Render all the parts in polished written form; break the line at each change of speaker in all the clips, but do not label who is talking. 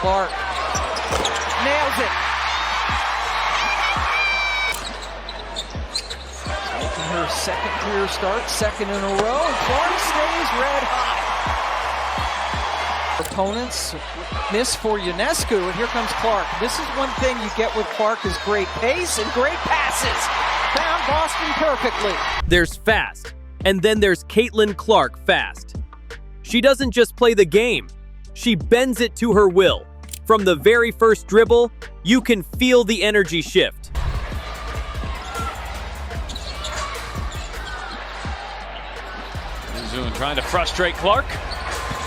Clark nails it. Making her second career start, second in a row. Clark stays red hot. Opponents miss for Ionescu, and here comes Clark. This is one thing you get with Clark is great pace and great passes. Found Boston perfectly.
There's fast, and then there's Caitlin Clark fast. She doesn't just play the game, she bends it to her will. From the very first dribble, you can feel the energy shift.
Zoon trying to frustrate Clark.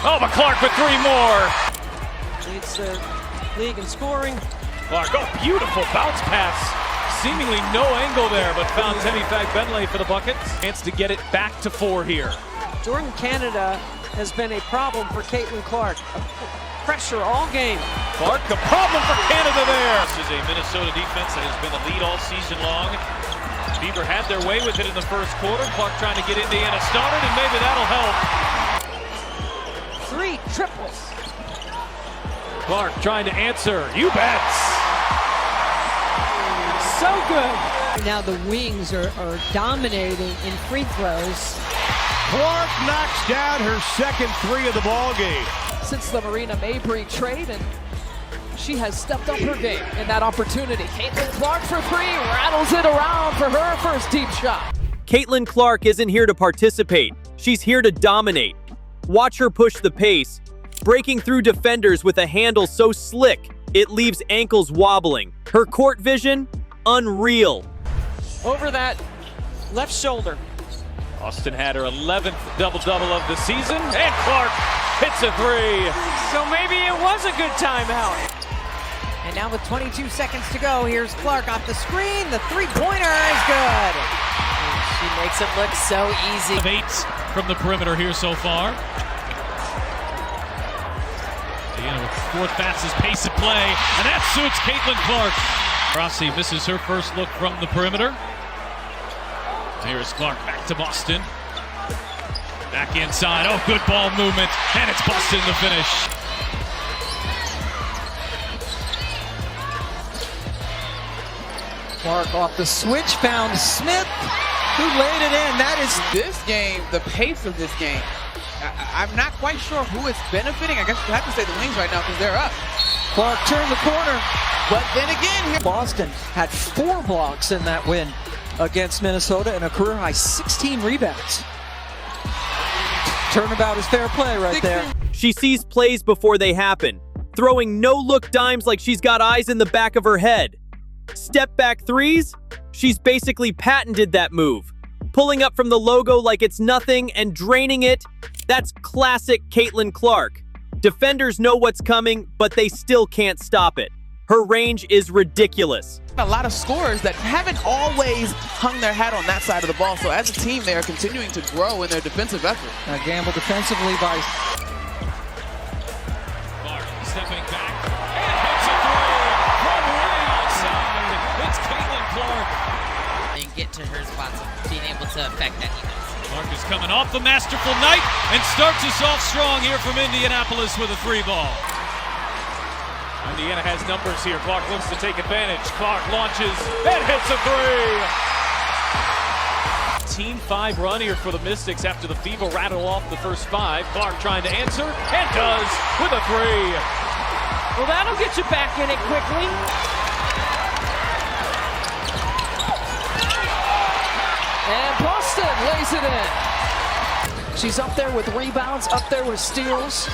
Oh, but Clark with three more.
Leads the league in scoring.
Clark, oh, beautiful bounce pass. Seemingly no angle there, but found Temi Fagbenle for the bucket. Chance to get it back to 4 here.
Jordan Canada has been a problem for Caitlin Clark. Pressure all game.
Clark, a problem for Canada there. This is a Minnesota defense that has been a lead all season long. Beaver had their way with it in the first quarter. Clark trying to get Indiana started, and maybe that'll help.
3 triples.
Clark trying to answer. You bets.
So good.
Now the wings are dominating in free throws.
Clark knocks down her second 3 of the ball game.
Since the Marina Mabry trade, and she has stepped up her game in that opportunity. Caitlin Clark for 3, rattles it around for her first deep shot.
Caitlin Clark isn't here to participate, she's here to dominate. Watch her push the pace, breaking through defenders with a handle so slick, it leaves ankles wobbling. Her court vision, unreal.
Over that left shoulder.
Austin had her 11th double-double of the season, and Clark hits a 3.
So maybe it was a good timeout.
And now with 22 seconds to go, here's Clark off the screen. The three-pointer is good.
She makes it look so easy.
8 from the perimeter here so far. Indiana with 4th fastest pace of play, and that suits Caitlin Clark. Rossi misses her first look from the perimeter. Here's Clark back to Boston. Back inside. Oh, good ball movement. And it's Boston to finish.
Clark off the switch, found Smith, who laid it in. That is
this game, the pace of this game. I'm not quite sure who is benefiting. I guess we have to say the Wings right now because they're up.
Clark turned the corner.
But then again, here
Boston had 4 blocks in that win against Minnesota and a career high 16 rebounds. Turnabout is fair play right there.
She sees plays before they happen, throwing no-look dimes like she's got eyes in the back of her head. Step-back threes? She's basically patented that move. Pulling up from the logo like it's nothing and draining it, that's classic Caitlin Clark. Defenders know what's coming, but they still can't stop it. Her range is ridiculous.
a lot of scorers that haven't always hung their hat on that side of the ball. So as a team, they are continuing to grow in their defensive effort.
A gamble defensively by
Clark stepping back and hits a three from way outside. It's Caitlin Clark.
And get to her spots of being able to affect that defense.
Clark is coming off the masterful night and starts us off strong here from Indianapolis with a 3-ball. Indiana has numbers here. Clark looks to take advantage. Clark launches and hits a 3. Team 5 run here for the Mystics after the Fever rattle off the first 5. Clark trying to answer and does with a 3.
well, that'll get you back in it quickly. And Boston lays it in. She's up there with rebounds, up there with steals.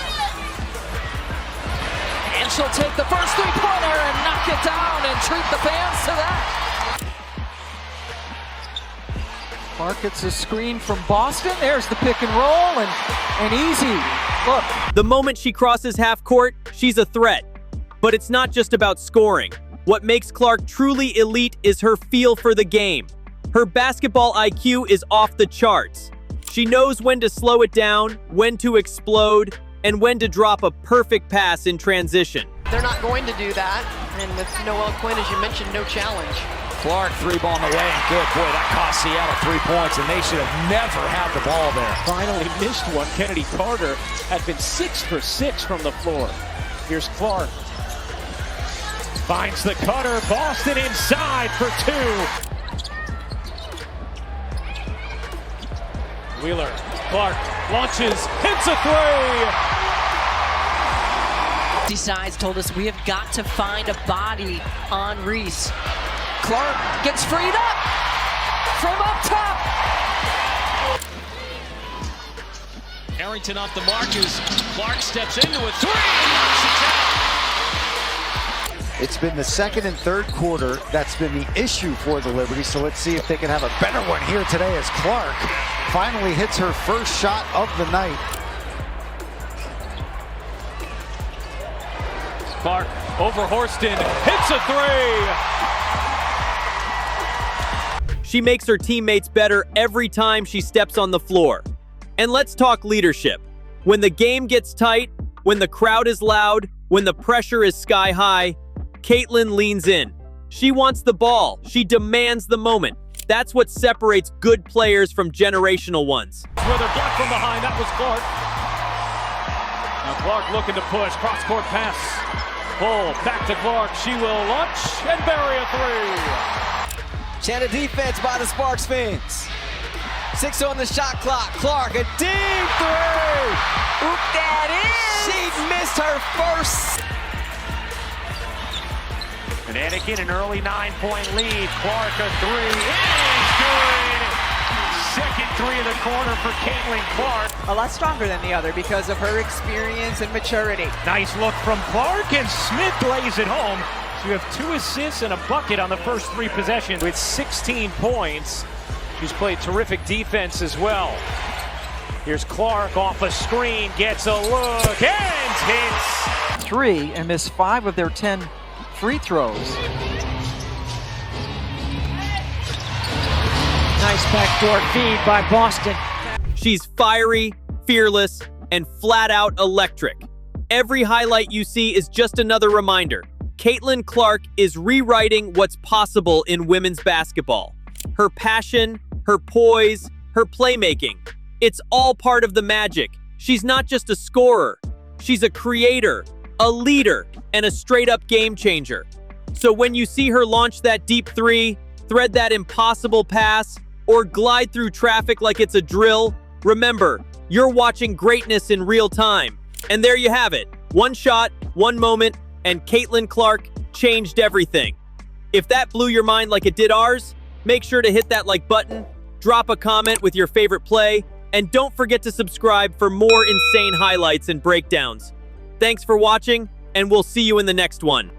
And she'll take the first three-pointer and knock it down and treat the fans to that. Clark gets a screen from Boston. There's the pick and roll and easy. Look.
The moment she crosses half court, she's a threat. But it's not just about scoring. What makes Clark truly elite is her feel for the game. Her basketball IQ is off the charts. She knows when to slow it down, when to explode, and when to drop a perfect pass in transition.
They're not going to do that, and with Noelle Quinn, as you mentioned, no challenge.
Clark, 3-ball in the way, and good. Boy, that cost Seattle 3 points, and they should have never had the ball there.
Finally missed one. Kennedy Carter had been 6 for 6 from the floor.
Here's Clark. Finds the cutter. Boston inside for two. Wheeler. Clark launches. Hits a three.
Decides told us we have got to find a body on Reese.
Clark gets freed up from up top.
Harrington off the markers. Clark steps into a three and knocks it down.
It's been the second and third quarter that's been the issue for the Liberty, so let's see if they can have a better one here today as Clark finally hits her first shot of the night.
Clark over Horston. Hits a three.
She makes her teammates better every time she steps on the floor. And let's talk leadership. When the game gets tight, when the crowd is loud, when the pressure is sky high, Caitlin leans in. She wants the ball. She demands the moment. That's what separates good players from generational ones.
Whether blocked from behind, that was Clark. Now Clark looking to push. Cross-court pass. Pull. Back to Clark. She will launch and bury a three.
Chant a defense by the Sparks fans. 6 on the shot clock. Clark, a deep three.
Oop, that is!
She missed her first.
And Anakin, an early 9-point lead. Clark, a three. It is good. Second three in the corner for Caitlin Clark.
A lot stronger than the other because of her experience and maturity.
Nice look from Clark, and Smith lays it home. So you have 2 assists and a bucket on the first 3 possessions. With 16 points, she's played terrific defense as well. Here's Clark off a screen, gets a look, and hits.
3 and missed 5 of their 10 free throws.
Nice backdoor feed by Boston.
She's fiery, fearless, and flat out electric. Every highlight you see is just another reminder. Caitlin Clark is rewriting what's possible in women's basketball. Her passion, her poise, her playmaking. It's all part of the magic. She's not just a scorer. She's a creator, a leader, and a straight-up game changer. So when you see her launch that deep three, thread that impossible pass, or glide through traffic like it's a drill, remember, you're watching greatness in real time. And there you have it. One shot, one moment, and Caitlin Clark changed everything. If that blew your mind like it did ours, make sure to hit that like button, drop a comment with your favorite play, and don't forget to subscribe for more insane highlights and breakdowns. Thanks for watching, and we'll see you in the next one.